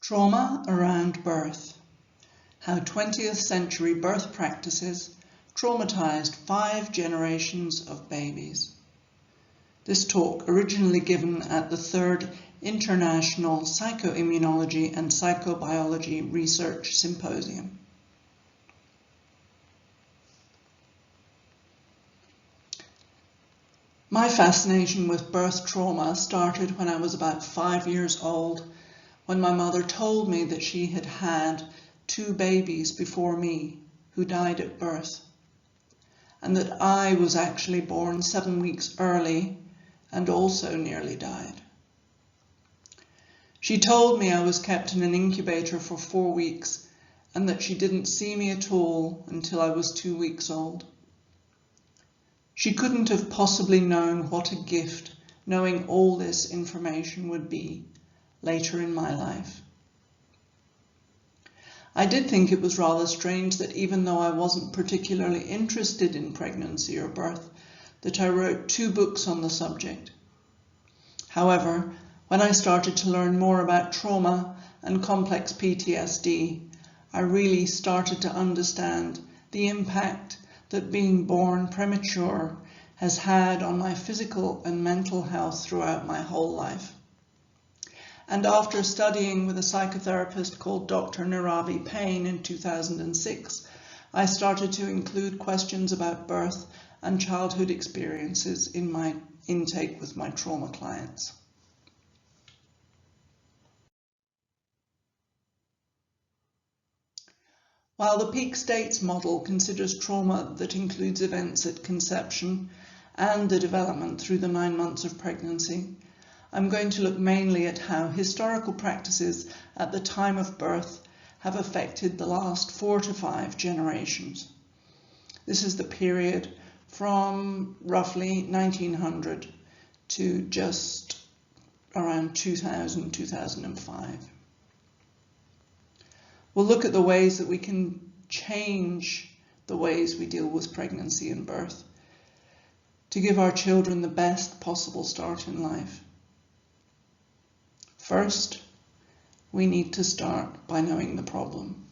Trauma around birth. How 20th century birth practices traumatized 5 generations of babies. This talk, originally given at the 3rd International Psychoimmunology and Psychobiology Research Symposium. My fascination with birth trauma started when I was about 5 years old, when my mother told me that she had had 2 babies before me who died at birth, and that I was actually born 7 weeks early and also nearly died. She told me I was kept in an incubator for 4 weeks and that she didn't see me at all until I was 2 weeks old. She couldn't have possibly known what a gift knowing all this information would be later in my life. I did think it was rather strange that even though I wasn't particularly interested in pregnancy or birth, that I wrote 2 books on the subject. However, when I started to learn more about trauma and complex PTSD, I really started to understand the impact that being born premature has had on my physical and mental health throughout my whole life. And after studying with a psychotherapist called Dr. Niravi Payne in 2006, I started to include questions about birth and childhood experiences in my intake with my trauma clients. While the peak states model considers trauma that includes events at conception and the development through the 9 months of pregnancy, I'm going to look mainly at how historical practices at the time of birth have affected the last 4 to 5 generations. This is the period from roughly 1900 to just around 2000, 2005. We'll look at the ways that we can change the ways we deal with pregnancy and birth to give our children the best possible start in life. First, we need to start by knowing the problem.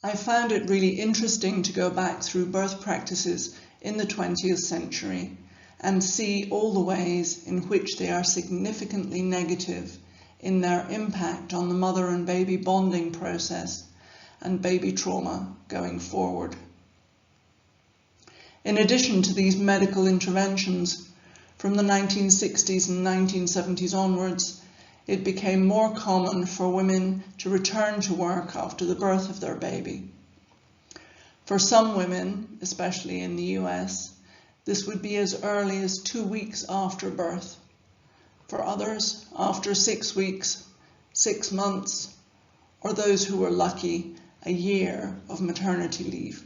I found it really interesting to go back through birth practices in the 20th century and see all the ways in which they are significantly negative in their impact on the mother and baby bonding process and baby trauma going forward. In addition to these medical interventions, from the 1960s and 1970s onwards, it became more common for women to return to work after the birth of their baby. For some women, especially in the US, this would be as early as 2 weeks after birth. For others, after 6 weeks, 6 months, or those who were lucky, a year of maternity leave.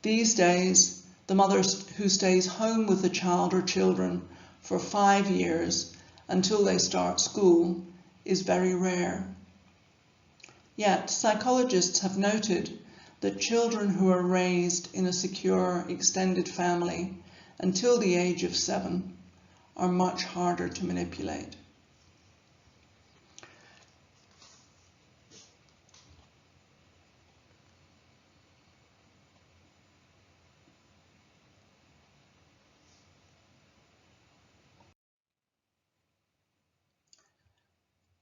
These days, the mother who stays home with the child or children for 5 years until they start school is very rare. Yet, psychologists have noted that children who are raised in a secure, extended family until the age of 7 are much harder to manipulate.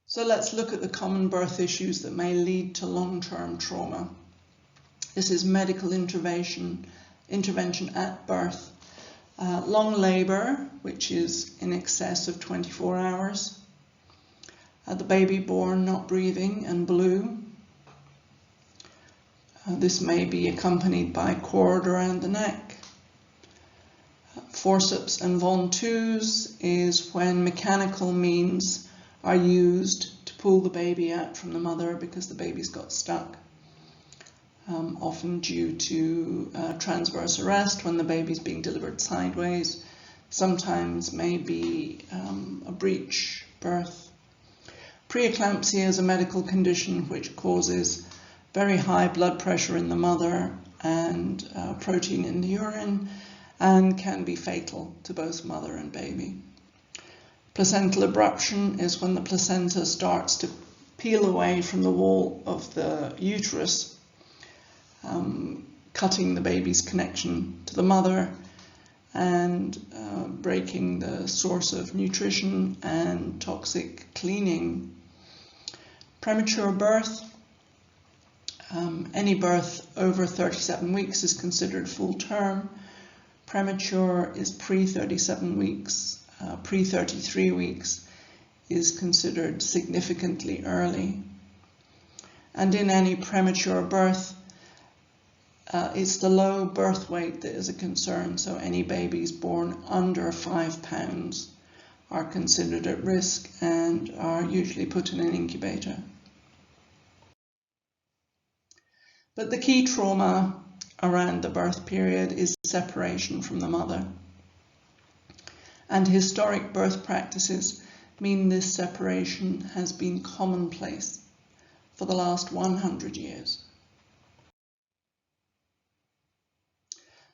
So let's look at the common birth issues that may lead to long-term trauma. This is medical intervention at birth. Long labour, which is in excess of 24 hours. The baby born not breathing and blue. This may be accompanied by cord around the neck. Forceps and ventouse is when mechanical means are used to pull the baby out from the mother because the baby's got stuck. Often due to transverse arrest when the baby's being delivered sideways. Sometimes maybe a breech birth. Preeclampsia is a medical condition which causes very high blood pressure in the mother and protein in the urine and can be fatal to both mother and baby. Placental abruption is when the placenta starts to peel away from the wall of the uterus, cutting the baby's connection to the mother and breaking the source of nutrition and toxic cleaning. Premature birth, any birth over 37 weeks is considered full term. Premature is pre-37 weeks. Pre-33 weeks is considered significantly early. And in any premature birth, it's the low birth weight that is a concern. So any babies born under 5 pounds are considered at risk and are usually put in an incubator. But the key trauma around the birth period is separation from the mother. And historic birth practices mean this separation has been commonplace for the last 100 years.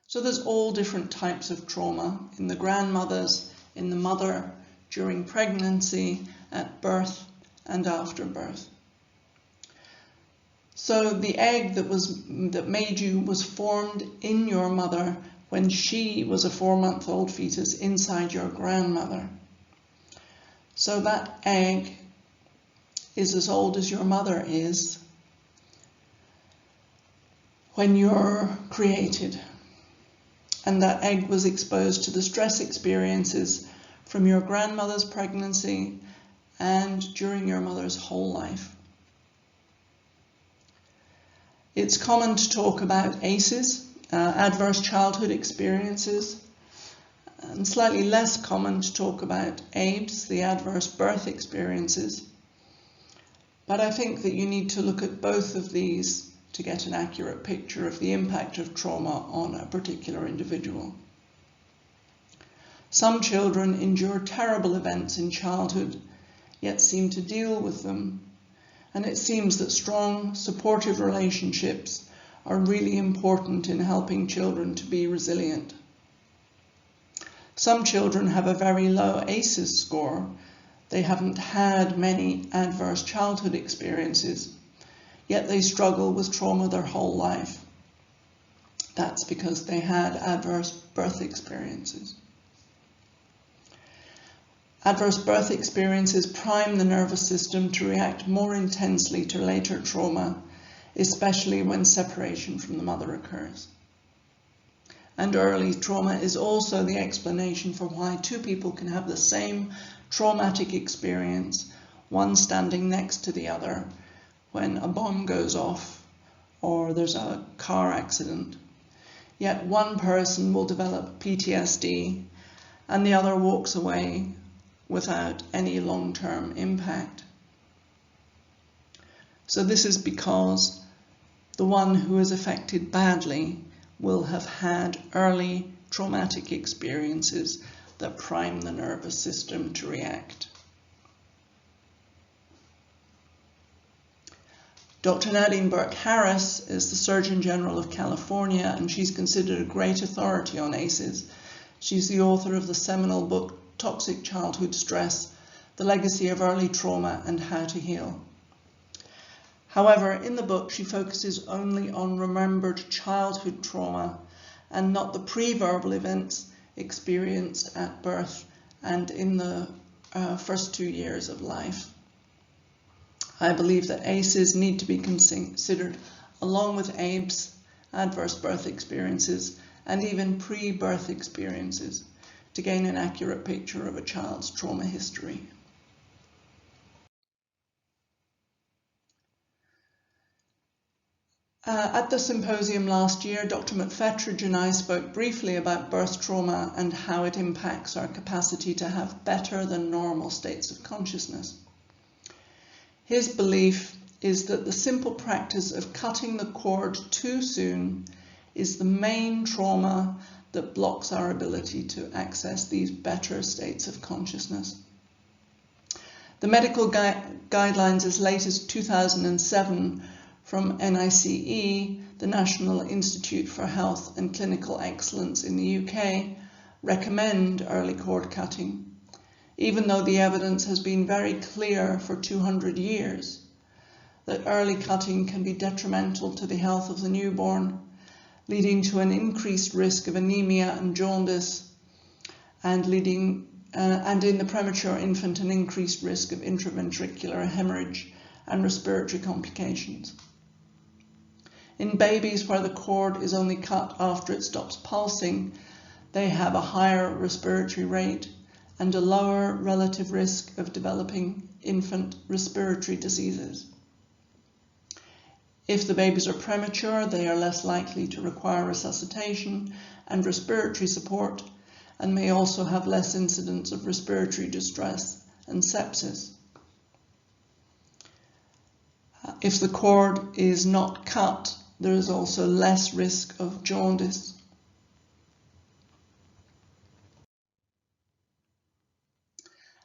So there's all different types of trauma in the grandmothers, in the mother, during pregnancy, at birth, and after birth. So the egg that made you was formed in your mother when she was a 4-month-old fetus inside your grandmother. So that egg is as old as your mother is when you're created. And that egg was exposed to the stress experiences from your grandmother's pregnancy and during your mother's whole life. It's common to talk about ACEs, adverse childhood experiences, and slightly less common to talk about ABEs, the adverse birth experiences. But I think that you need to look at both of these to get an accurate picture of the impact of trauma on a particular individual. Some children endure terrible events in childhood, yet seem to deal with them. And it seems that strong, supportive relationships are really important in helping children to be resilient. Some children have a very low ACEs score. They haven't had many adverse childhood experiences, yet they struggle with trauma their whole life. That's because they had adverse birth experiences. Adverse birth experiences prime the nervous system to react more intensely to later trauma, especially when separation from the mother occurs. And early trauma is also the explanation for why two people can have the same traumatic experience, one standing next to the other, when a bomb goes off or there's a car accident. Yet one person will develop PTSD and the other walks away without any long-term impact. So this is because the one who is affected badly will have had early traumatic experiences that prime the nervous system to react. Dr. Nadine Burke-Harris is the Surgeon General of California, and she's considered a great authority on ACEs. She's the author of the seminal book, Toxic Childhood Stress, The Legacy of Early Trauma and How to Heal. However, in the book, she focuses only on remembered childhood trauma and not the pre-verbal events experienced at birth and in the first 2 years of life. I believe that ACEs need to be considered along with ABEs, adverse birth experiences, and even pre-birth experiences to gain an accurate picture of a child's trauma history. At the symposium last year, Dr. McFetridge and I spoke briefly about birth trauma and how it impacts our capacity to have better than normal states of consciousness. His belief is that the simple practice of cutting the cord too soon is the main trauma that blocks our ability to access these better states of consciousness. The medical guidelines as late as 2007 from NICE, the National Institute for Health and Clinical Excellence in the UK, recommend early cord cutting. even though the evidence has been very clear for 200 years that early cutting can be detrimental to the health of the newborn, leading to an increased risk of anemia and jaundice, and in the premature infant an increased risk of intraventricular hemorrhage and respiratory complications. In babies where the cord is only cut after it stops pulsing, they have a higher respiratory rate and a lower relative risk of developing infant respiratory diseases. If the babies are premature, they are less likely to require resuscitation and respiratory support, and may also have less incidence of respiratory distress and sepsis. If the cord is not cut, there is also less risk of jaundice.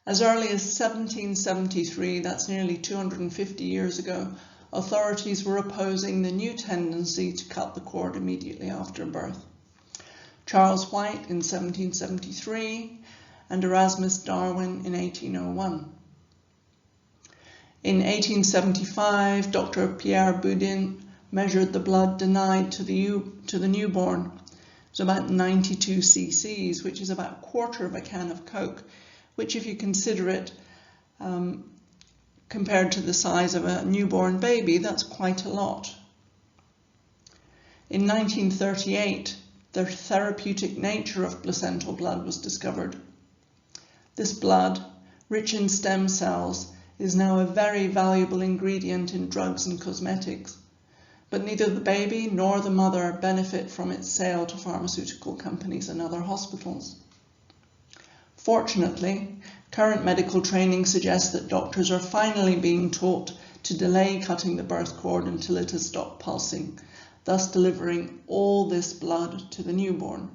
As early as 1773, that's nearly 250 years ago, authorities were opposing the new tendency to cut the cord immediately after birth. Charles White in 1773 and Erasmus Darwin in 1801. In 1875, Dr. Pierre Boudin measured the blood denied to the newborn. It was about 92 cc's, which is about a quarter of a can of Coke, which, if you consider it compared to the size of a newborn baby, that's quite a lot. In 1938, the therapeutic nature of placental blood was discovered. This blood, rich in stem cells, is now a very valuable ingredient in drugs and cosmetics, but neither the baby nor the mother benefit from its sale to pharmaceutical companies and other hospitals. Fortunately, current medical training suggests that doctors are finally being taught to delay cutting the birth cord until it has stopped pulsing, thus delivering all this blood to the newborn.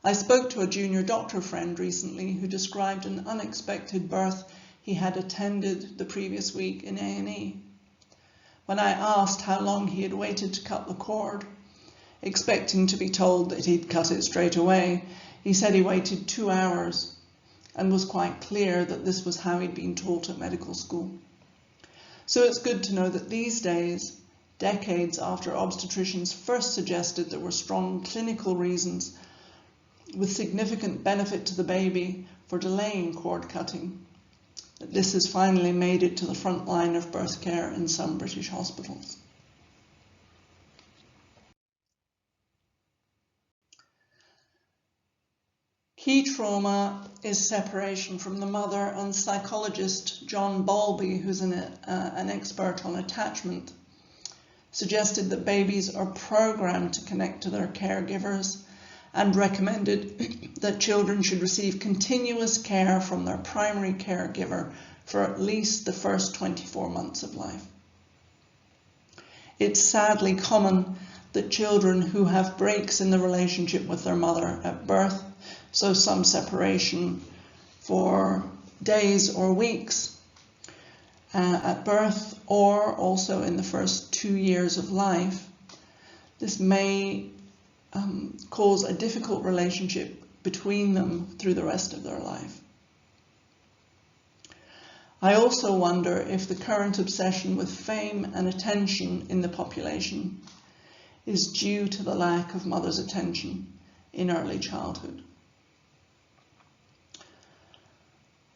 I spoke to a junior doctor friend recently who described an unexpected birth he had attended the previous week in A&E. When I asked how long he had waited to cut the cord, expecting to be told that he'd cut it straight away, he said he waited 2 hours and was quite clear that this was how he'd been taught at medical school. So it's good to know that these days, decades after obstetricians first suggested there were strong clinical reasons with significant benefit to the baby for delaying cord cutting, that this has finally made it to the front line of birth care in some British hospitals. Key trauma is separation from the mother, and psychologist John Bowlby, who's an expert on attachment, suggested that babies are programmed to connect to their caregivers and recommended that children should receive continuous care from their primary caregiver for at least the first 24 months of life. It's sadly common that children who have breaks in the relationship with their mother at birth, so some separation for days or weeks at birth, or also in the first 2 years of life, this may cause a difficult relationship between them through the rest of their life. I also wonder if the current obsession with fame and attention in the population is due to the lack of mother's attention in early childhood.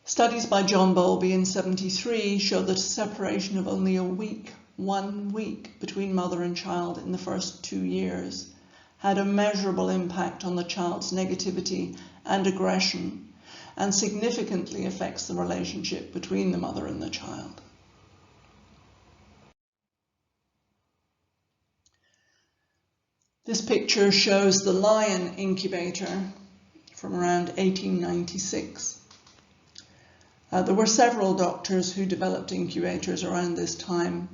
Studies by John Bowlby in 1973 showed that a separation of only 1 week between mother and child in the first 2 years had a measurable impact on the child's negativity and aggression, and significantly affects the relationship between the mother and the child. This picture shows the Lion incubator from around 1896. There were several doctors who developed incubators around this time.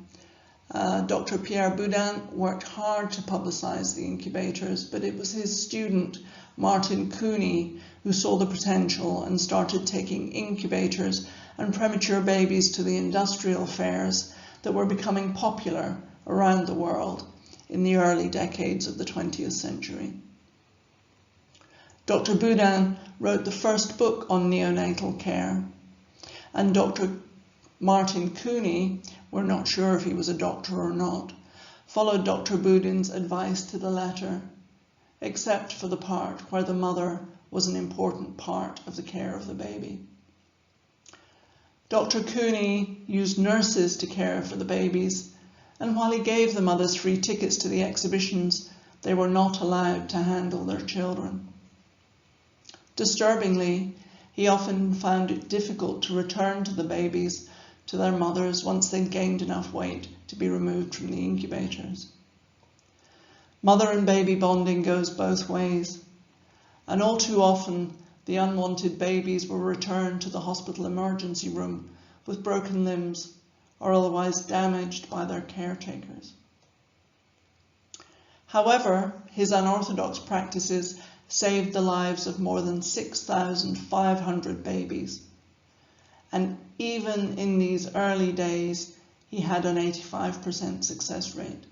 Dr. Pierre Boudin worked hard to publicize the incubators, but it was his student, Martin Cooney, who saw the potential and started taking incubators and premature babies to the industrial fairs that were becoming popular around the world in the early decades of the 20th century. Dr. Boudin wrote the first book on neonatal care, and Dr. Martin Cooney, we're not sure if he was a doctor or not, followed Dr. Boudin's advice to the letter, except for the part where the mother was an important part of the care of the baby. Dr. Cooney used nurses to care for the babies, and while he gave the mothers free tickets to the exhibitions, they were not allowed to handle their children. Disturbingly, he often found it difficult to return to the babies to their mothers once they gained enough weight to be removed from the incubators. Mother and baby bonding goes both ways, and all too often the unwanted babies were returned to the hospital emergency room with broken limbs or otherwise damaged by their caretakers. However, his unorthodox practices saved the lives of more than 6,500 babies. And even in these early days, he had an 85% success rate.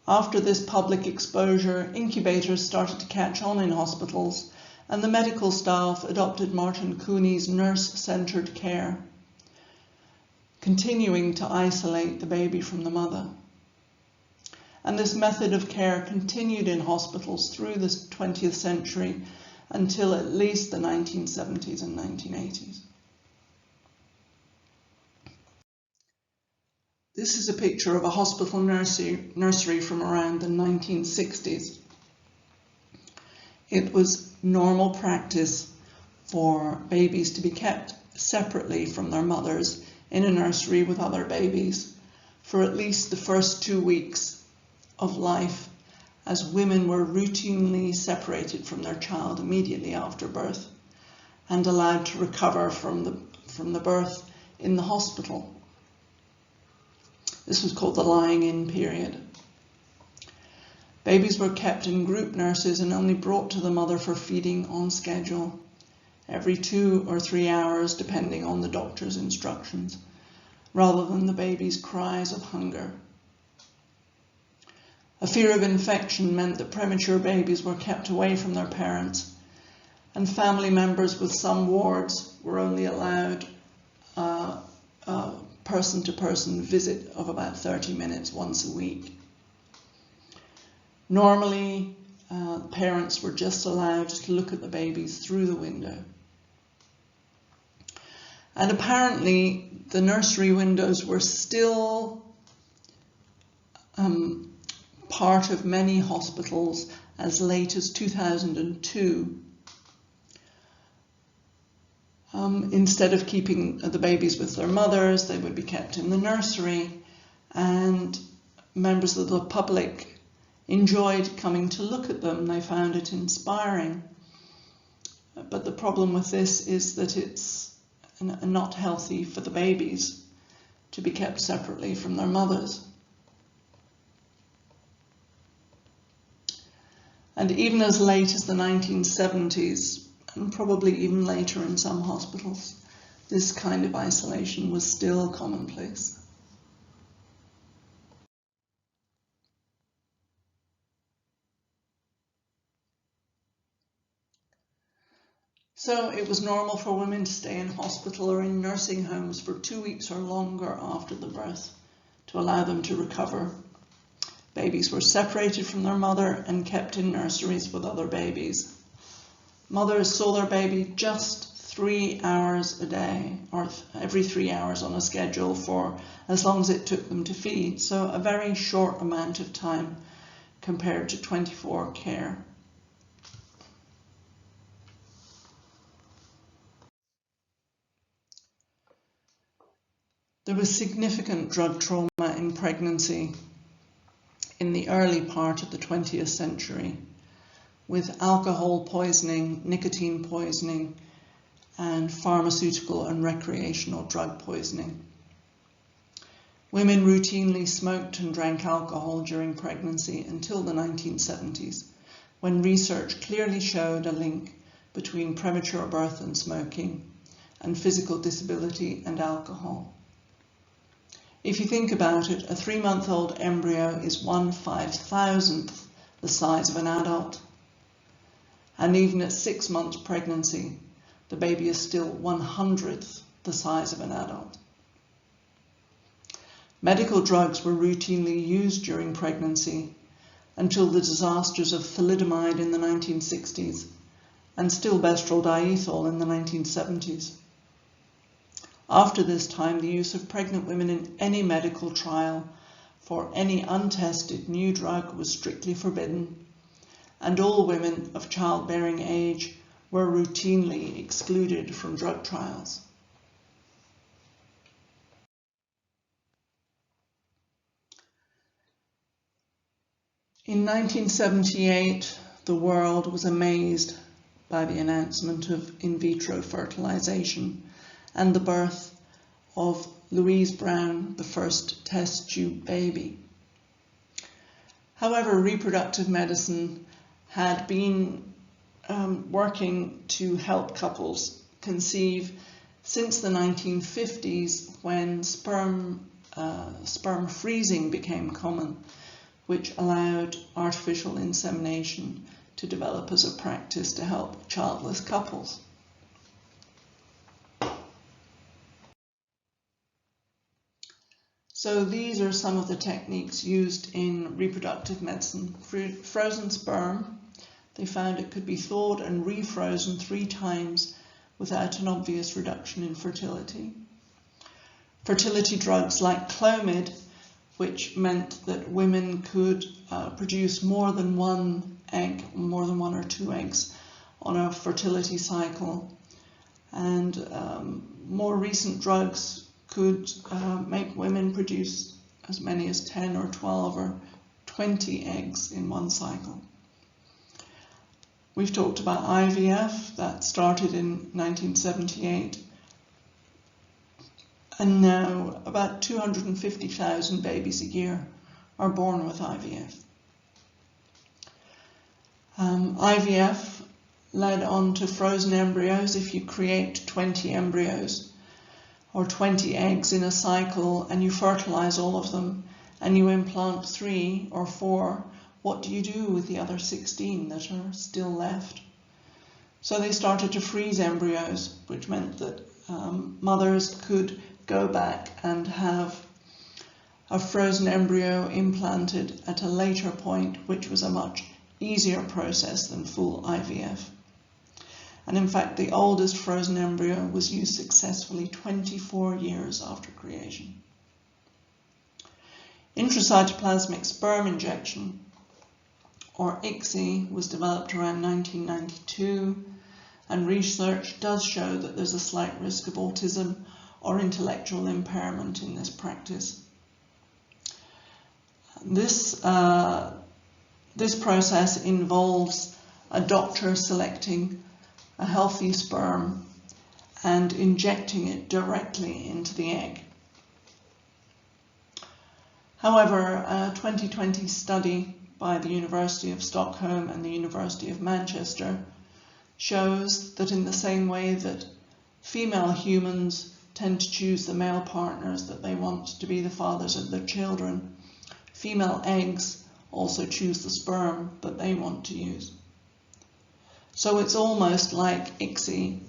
After this public exposure, incubators started to catch on in hospitals, and the medical staff adopted Martin Cooney's nurse-centered care, continuing to isolate the baby from the mother. And this method of care continued in hospitals through the 20th century until at least the 1970s and 1980s. This is a picture of a hospital nursery from around the 1960s. It was normal practice for babies to be kept separately from their mothers in a nursery with other babies for at least the first 2 weeks of life, as women were routinely separated from their child immediately after birth and allowed to recover from the birth in the hospital. This was called the lying-in period. Babies were kept in group nurses and only brought to the mother for feeding on schedule, every 2 or 3 hours, depending on the doctor's instructions, rather than the baby's cries of hunger. A fear of infection meant that premature babies were kept away from their parents, and family members with some wards were only allowed a person-to-person visit of about 30 minutes once a week. Normally, parents were just allowed to look at the babies through the window. And apparently, the nursery windows were still part of many hospitals as late as 2002. Instead of keeping the babies with their mothers, they would be kept in the nursery, and members of the public enjoyed coming to look at them. They found it inspiring. But the problem with this is that it's not healthy for the babies to be kept separately from their mothers. And even as late as the 1970s, and probably even later in some hospitals, this kind of isolation was still commonplace. So it was normal for women to stay in hospital or in nursing homes for 2 weeks or longer after the birth to allow them to recover. Babies were separated from their mother and kept in nurseries with other babies. Mothers saw their baby just 3 hours a day, or every 3 hours on a schedule for as long as it took them to feed, so a very short amount of time compared to 24 care. There was significant drug trauma in pregnancy in the early part of the 20th century, with alcohol poisoning, nicotine poisoning, and pharmaceutical and recreational drug poisoning. Women routinely smoked and drank alcohol during pregnancy until the 1970s, when research clearly showed a link between premature birth and smoking, and physical disability and alcohol. If you think about it, a 3-month-old embryo is 1/5000th the size of an adult. And even at 6 months pregnancy, the baby is still 1/100th the size of an adult. Medical drugs were routinely used during pregnancy until the disasters of thalidomide in the 1960s and stilbestrol diethol in the 1970s. After this time, the use of pregnant women in any medical trial for any untested new drug was strictly forbidden, and all women of childbearing age were routinely excluded from drug trials. In 1978, the world was amazed by the announcement of in vitro fertilization and the birth of Louise Brown, the first test tube baby. However, reproductive medicine had been working to help couples conceive since the 1950s, when sperm freezing became common, which allowed artificial insemination to develop as a practice to help childless couples. So these are some of the techniques used in reproductive medicine. Frozen sperm, they found it could be thawed and refrozen 3 times without an obvious reduction in fertility. Fertility drugs like Clomid, which meant that women could produce more than 1 egg, more than 1 or 2 eggs on a fertility cycle. And more recent drugs could make women produce as many as 10 or 12 or 20 eggs in 1 cycle. We've talked about IVF, that started in 1978. And now about 250,000 babies a year are born with IVF. IVF led on to frozen embryos. If you create 20 embryos or 20 eggs in a cycle and you fertilize all of them and you implant 3 or 4, what do you do with the other 16 that are still left? So they started to freeze embryos, which meant that mothers could go back and have a frozen embryo implanted at a later point, which was a much easier process than full IVF. And in fact, the oldest frozen embryo was used successfully 24 years after creation. Intracytoplasmic sperm injection, or ICSI, was developed around 1992, and research does show that there's a slight risk of autism or intellectual impairment in this practice. This process involves a doctor selecting a healthy sperm and injecting it directly into the egg. However, a 2020 study by the University of Stockholm and the University of Manchester shows that in the same way that female humans tend to choose the male partners that they want to be the fathers of their children, female eggs also choose the sperm that they want to use. So it's almost like ICSI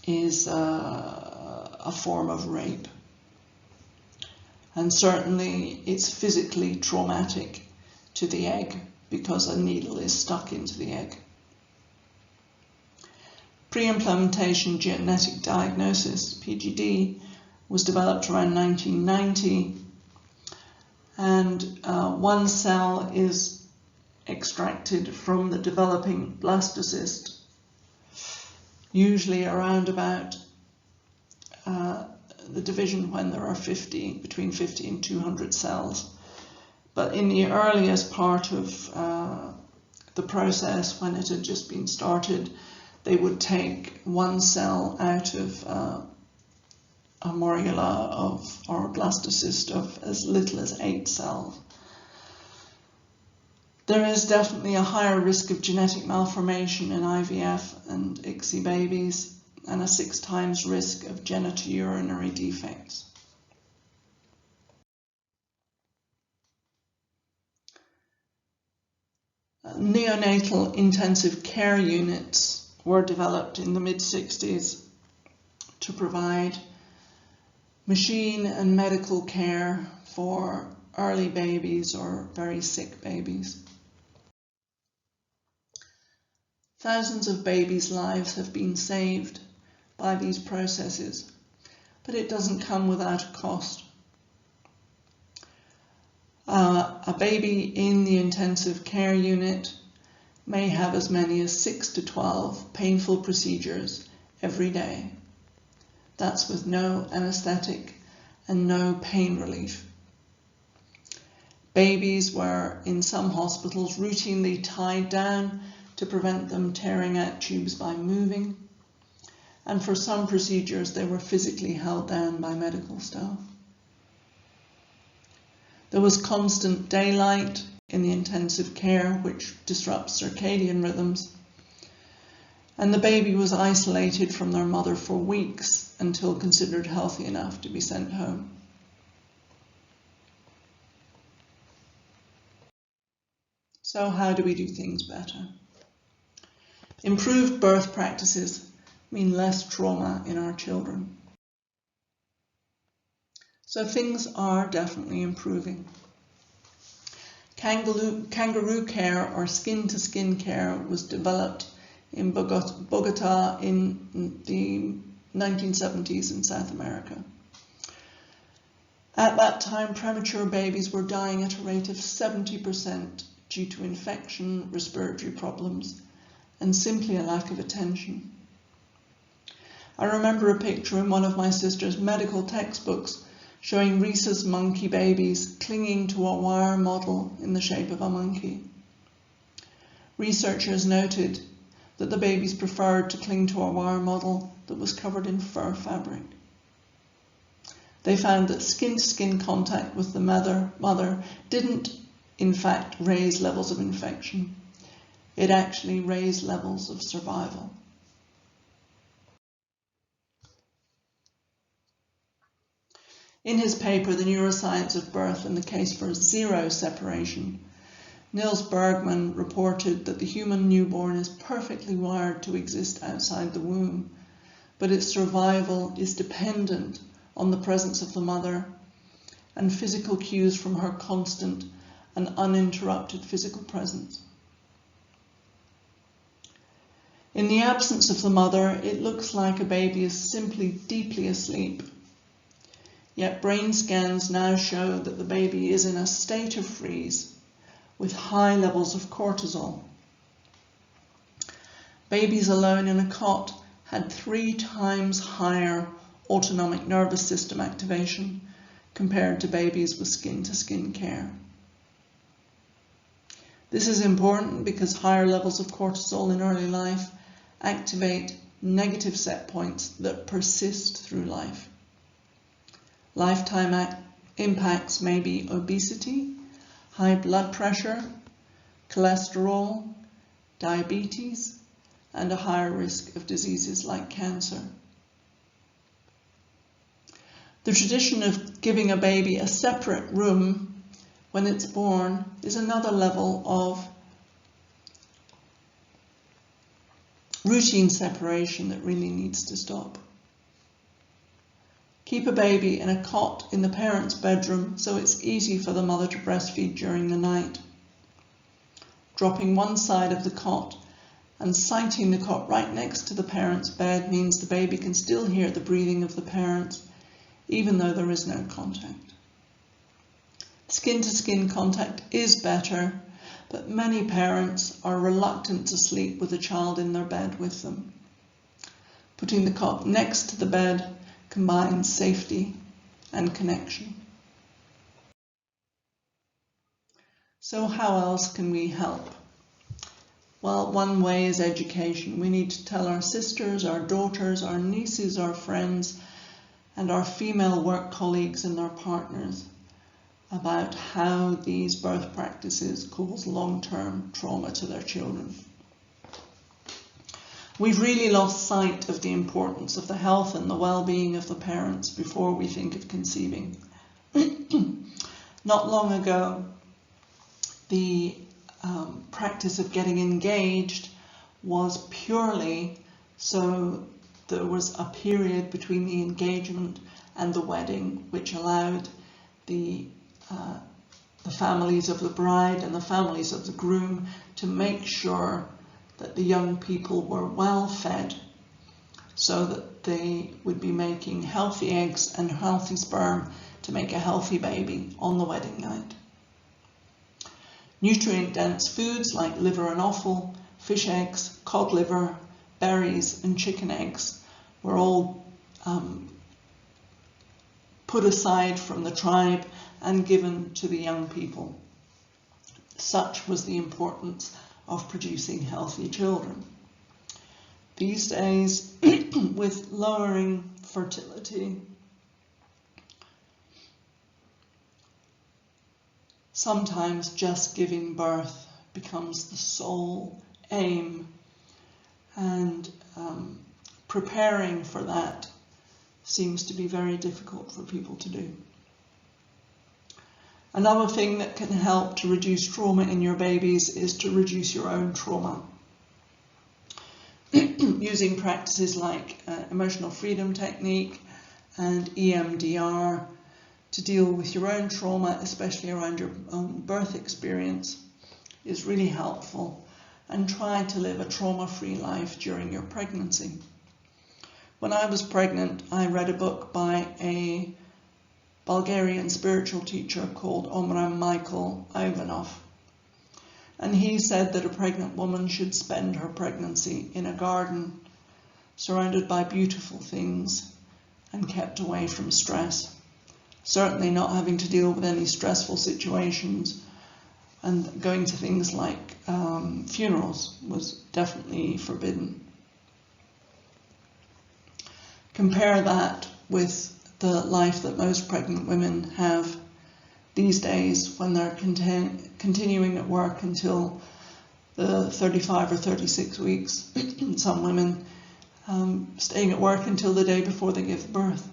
is a form of rape. And certainly it's physically traumatic to the egg because a needle is stuck into the egg. Pre-implantation genetic diagnosis, PGD, was developed around 1990, and 1 cell is extracted from the developing blastocyst, usually around about the division when there are between 50 and 200 cells. But in the earliest part of the process, when it had just been started, they would take 1 cell out of a morula or blastocyst of as little as 8 cells. There is definitely a higher risk of genetic malformation in IVF and ICSI babies, and a 6 times risk of genitourinary defects. neonatal intensive care units were developed in the mid-60s to provide machine and medical care for early babies or very sick babies. Thousands of babies' lives have been saved by these processes, but it doesn't come without a cost. A baby in the intensive care unit may have as many as 6 to 12 painful procedures every day. That's with no anaesthetic and no pain relief. Babies were in some hospitals routinely tied down to prevent them tearing out tubes by moving, and for some procedures they were physically held down by medical staff. There was constant daylight in the intensive care, which disrupts circadian rhythms, and the baby was isolated from their mother for weeks until considered healthy enough to be sent home. So how do we do things better? Improved birth practices mean less trauma in our children. So things are definitely improving. Kangaroo care or skin-to-skin care was developed in Bogota in the 1970s in South America. At that time, premature babies were dying at a rate of 70% due to infection, respiratory problems, and simply a lack of attention. I remember a picture in one of my sister's medical textbooks showing rhesus monkey babies clinging to a wire model in the shape of a monkey. Researchers noted that the babies preferred to cling to a wire model that was covered in fur fabric. They found that skin-to-skin contact with the mother didn't, in fact, raise levels of infection. It actually raised levels of survival. In his paper, The Neuroscience of Birth and the Case for Zero Separation, Niels Bergman reported that the human newborn is perfectly wired to exist outside the womb, but its survival is dependent on the presence of the mother and physical cues from her constant and uninterrupted physical presence. In the absence of the mother, it looks like a baby is simply deeply asleep. Yet brain scans now show that the baby is in a state of freeze with high levels of cortisol. Babies alone in a cot had 3 times higher autonomic nervous system activation compared to babies with skin-to-skin care. This is important because higher levels of cortisol in early life activate negative set points that persist through life. Lifetime impacts may be obesity, high blood pressure, cholesterol, diabetes, and a higher risk of diseases like cancer. The tradition of giving a baby a separate room when it's born is another level of routine separation that really needs to stop. Keep a baby in a cot in the parent's bedroom so it's easy for the mother to breastfeed during the night. Dropping one side of the cot and siting the cot right next to the parent's bed means the baby can still hear the breathing of the parents, even though there is no contact. Skin-to-skin contact is better, but many parents are reluctant to sleep with a child in their bed with them. Putting the cot next to the bed combines safety and connection. So how else can we help? Well, one way is education. We need to tell our sisters, our daughters, our nieces, our friends, and our female work colleagues and their partners about how these birth practices cause long-term trauma to their children. We've really lost sight of the importance of the health and the well-being of the parents before we think of conceiving. Not long ago, the practice of getting engaged was purely so there was a period between the engagement and the wedding, which allowed the families of the bride and the families of the groom to make sure that the young people were well fed, so that they would be making healthy eggs and healthy sperm to make a healthy baby on the wedding night. Nutrient-dense foods like liver and offal, fish eggs, cod liver, berries and chicken eggs were all put aside from the tribe and given to the young people. Such was the importance of producing healthy children. These days, with lowering fertility, sometimes just giving birth becomes the sole aim, and preparing for that seems to be very difficult for people to do. Another thing that can help to reduce trauma in your babies is to reduce your own trauma. Using practices like emotional freedom technique and EMDR to deal with your own trauma, especially around your own birth experience, is really helpful, and try to live a trauma-free life during your pregnancy. When I was pregnant, I read a book by a Bulgarian spiritual teacher called Omram Michael Ivanov. And he said that a pregnant woman should spend her pregnancy in a garden, surrounded by beautiful things and kept away from stress. Certainly not having to deal with any stressful situations, and going to things like funerals was definitely forbidden. Compare that with the life that most pregnant women have these days, when they're continuing at work until the 35 or 36 weeks. Some women staying at work until the day before they give birth.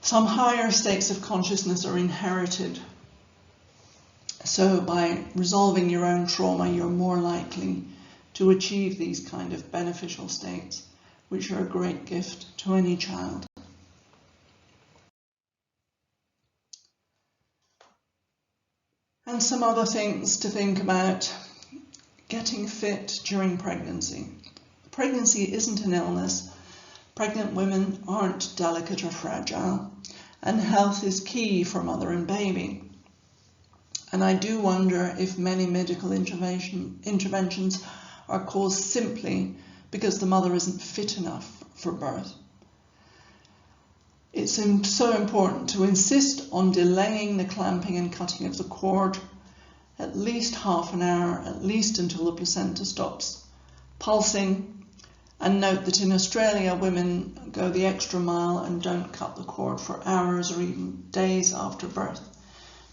Some higher states of consciousness are inherited. So by resolving your own trauma, you're more likely to achieve these kind of beneficial states, which are a great gift to any child. And some other things to think about. Getting fit during pregnancy. Pregnancy isn't an illness. Pregnant women aren't delicate or fragile, and health is key for mother and baby. And I do wonder if many medical interventions are caused simply because the mother isn't fit enough for birth. It's so important to insist on delaying the clamping and cutting of the cord at least half an hour, at least until the placenta stops pulsing. And note that in Australia, women go the extra mile and don't cut the cord for hours or even days after birth.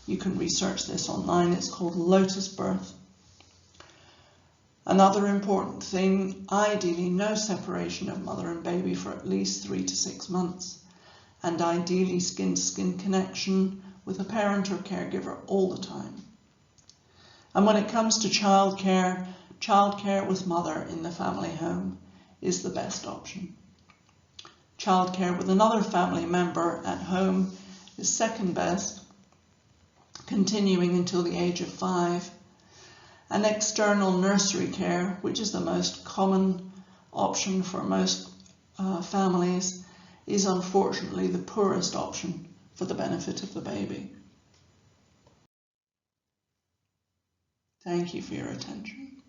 You can research this online. It's called lotus birth. Another important thing, ideally no separation of mother and baby for at least 3 to 6 months, and ideally skin-to-skin connection with a parent or caregiver all the time. And when it comes to childcare with mother in the family home is the best option. Childcare with another family member at home is second best, continuing until the age of 5. And external nursery care, which is the most common option for most families, is unfortunately the poorest option for the benefit of the baby. Thank you for your attention.